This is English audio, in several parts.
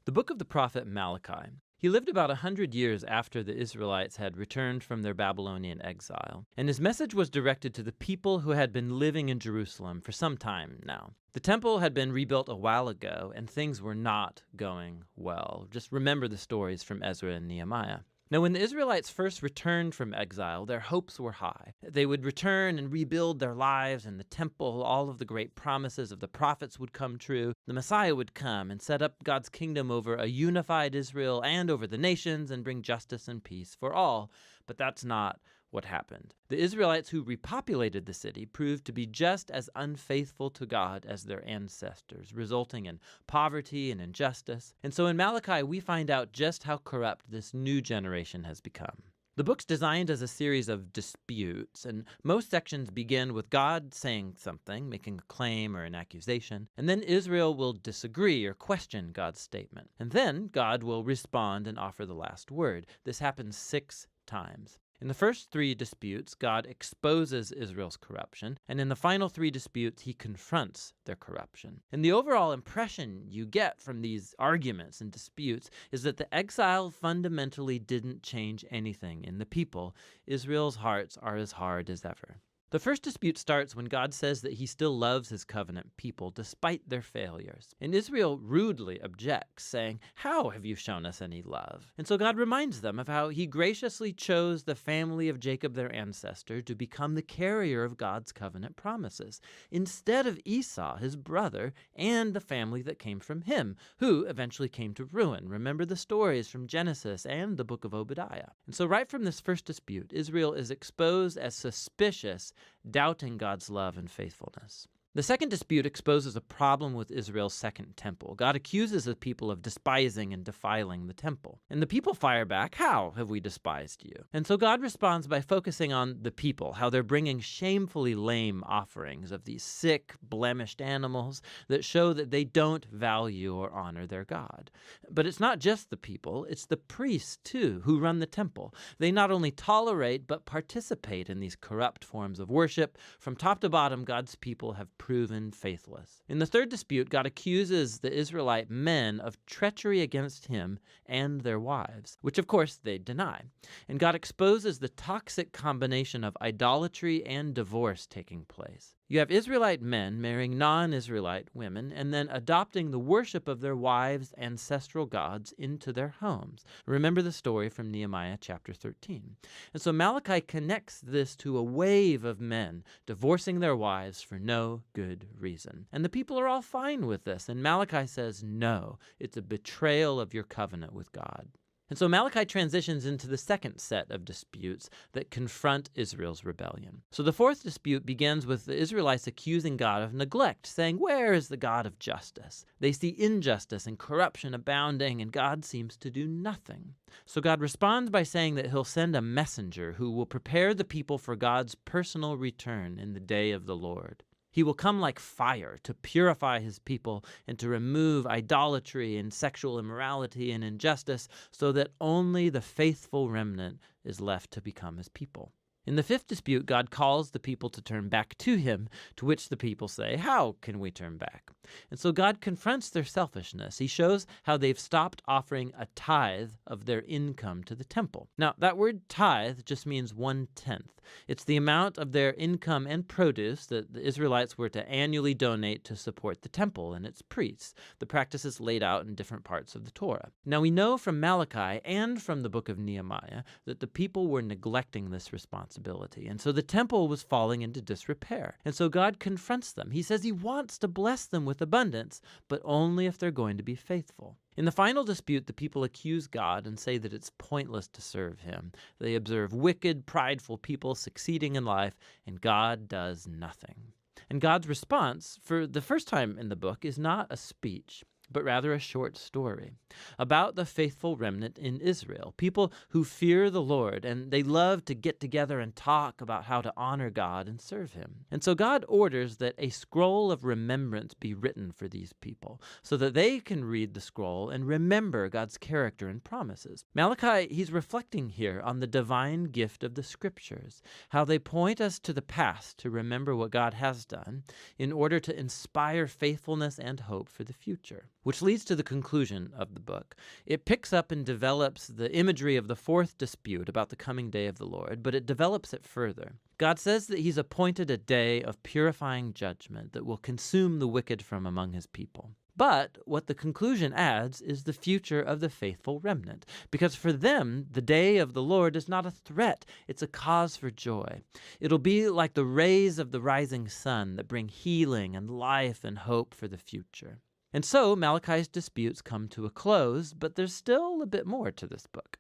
The book of the prophet Malachi. He lived about 100 years after the Israelites had returned from their Babylonian exile, and his message was directed to the people who had been living in Jerusalem for some time now. The temple had been rebuilt a while ago, and things were not going well. Just remember the stories from Ezra and Nehemiah. Now, when the Israelites first returned from exile, their hopes were high. They would return and rebuild their lives and the temple. All of the great promises of the prophets would come true. The Messiah would come and set up God's kingdom over a unified Israel and over the nations and bring justice and peace for all. But that's not what happened. The Israelites who repopulated the city proved to be just as unfaithful to God as their ancestors, resulting in poverty and injustice. And so in Malachi, we find out just how corrupt this new generation has become. The book's designed as a series of disputes, and most sections begin with God saying something, making a claim or an accusation, and then Israel will disagree or question God's statement. And then God will respond and offer the last word. This happens 6 times. In the first 3 disputes, God exposes Israel's corruption, and in the final 3 disputes, he confronts their corruption. And the overall impression you get from these arguments and disputes is that the exile fundamentally didn't change anything in the people. Israel's hearts are as hard as ever. The first dispute starts when God says that he still loves his covenant people despite their failures. And Israel rudely objects, saying, "How have you shown us any love?" And so God reminds them of how he graciously chose the family of Jacob, their ancestor, to become the carrier of God's covenant promises, instead of Esau, his brother, and the family that came from him, who eventually came to ruin. Remember the stories from Genesis and the book of Obadiah. And so right from this first dispute, Israel is exposed as suspicious, doubting God's love and faithfulness. The second dispute exposes a problem with Israel's second temple. God accuses the people of despising and defiling the temple. And the people fire back, "How have we despised you?" And so God responds by focusing on the people, how they're bringing shamefully lame offerings of these sick, blemished animals that show that they don't value or honor their God. But it's not just the people, it's the priests too who run the temple. They not only tolerate but participate in these corrupt forms of worship. From top to bottom, God's people have proven faithless. In the third dispute, God accuses the Israelite men of treachery against him and their wives, which of course they deny. And God exposes the toxic combination of idolatry and divorce taking place. You have Israelite men marrying non-Israelite women and then adopting the worship of their wives' ancestral gods into their homes. Remember the story from Nehemiah chapter 13. And so Malachi connects this to a wave of men divorcing their wives for no good reason. And the people are all fine with this. And Malachi says, no, it's a betrayal of your covenant with God. And so Malachi transitions into the second set of disputes that confront Israel's rebellion. So the fourth dispute begins with the Israelites accusing God of neglect, saying, "Where is the God of justice?" They see injustice and corruption abounding, and God seems to do nothing. So God responds by saying that he'll send a messenger who will prepare the people for God's personal return in the day of the Lord. He will come like fire to purify his people and to remove idolatry and sexual immorality and injustice so that only the faithful remnant is left to become his people. In the fifth dispute, God calls the people to turn back to him, to which the people say, "How can we turn back?" And so God confronts their selfishness. He shows how they've stopped offering a tithe of their income to the temple. Now, that word tithe just means 1/10. It's the amount of their income and produce that the Israelites were to annually donate to support the temple and its priests. The practice is laid out in different parts of the Torah. Now, we know from Malachi and from the book of Nehemiah that the people were neglecting this responsibility. And so the temple was falling into disrepair. And so God confronts them. He says he wants to bless them with abundance, but only if they're going to be faithful. In the final dispute, the people accuse God and say that it's pointless to serve him. They observe wicked, prideful people succeeding in life, and God does nothing. And God's response, for the first time in the book, is not a speech, but rather a short story about the faithful remnant in Israel, people who fear the Lord, and they love to get together and talk about how to honor God and serve him. And so God orders that a scroll of remembrance be written for these people so that they can read the scroll and remember God's character and promises. Malachi, he's reflecting here on the divine gift of the scriptures, how they point us to the past to remember what God has done in order to inspire faithfulness and hope for the future. which leads to the conclusion of the book. It picks up and develops the imagery of the fourth dispute about the coming day of the Lord, but it develops it further. God says that he's appointed a day of purifying judgment that will consume the wicked from among his people. But what the conclusion adds is the future of the faithful remnant, because for them, the day of the Lord is not a threat, it's a cause for joy. It'll be like the rays of the rising sun that bring healing and life and hope for the future. And so Malachi's disputes come to a close, but there's still a bit more to this book.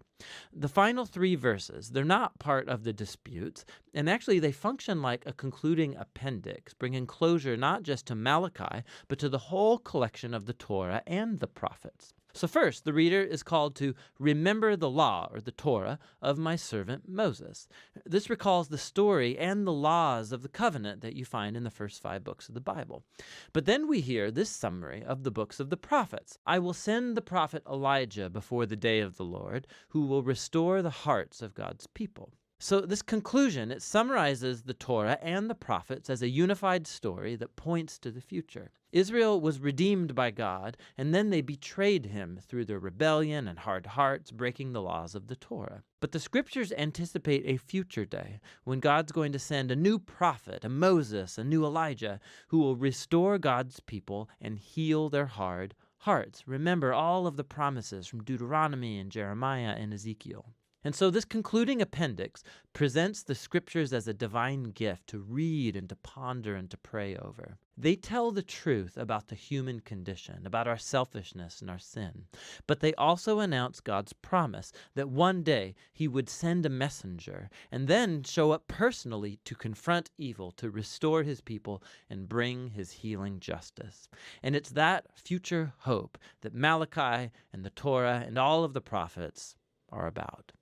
The final 3 verses, they're not part of the disputes, and actually they function like a concluding appendix, bringing closure not just to Malachi, but to the whole collection of the Torah and the prophets. So first, the reader is called to remember the law, or the Torah, of my servant Moses. This recalls the story and the laws of the covenant that you find in the first 5 books of the Bible. But then we hear this summary of the books of the prophets. I will send the prophet Elijah before the day of the Lord, who will restore the hearts of God's people. So this conclusion, it summarizes the Torah and the prophets as a unified story that points to the future. Israel was redeemed by God, and then they betrayed him through their rebellion and hard hearts, breaking the laws of the Torah. But the scriptures anticipate a future day when God's going to send a new prophet, a Moses, a new Elijah, who will restore God's people and heal their hard hearts. Remember all of the promises from Deuteronomy and Jeremiah and Ezekiel. And so this concluding appendix presents the scriptures as a divine gift to read and to ponder and to pray over. They tell the truth about the human condition, about our selfishness and our sin. But they also announce God's promise that one day he would send a messenger and then show up personally to confront evil, to restore his people and bring his healing justice. And it's that future hope that Malachi and the Torah and all of the prophets are about.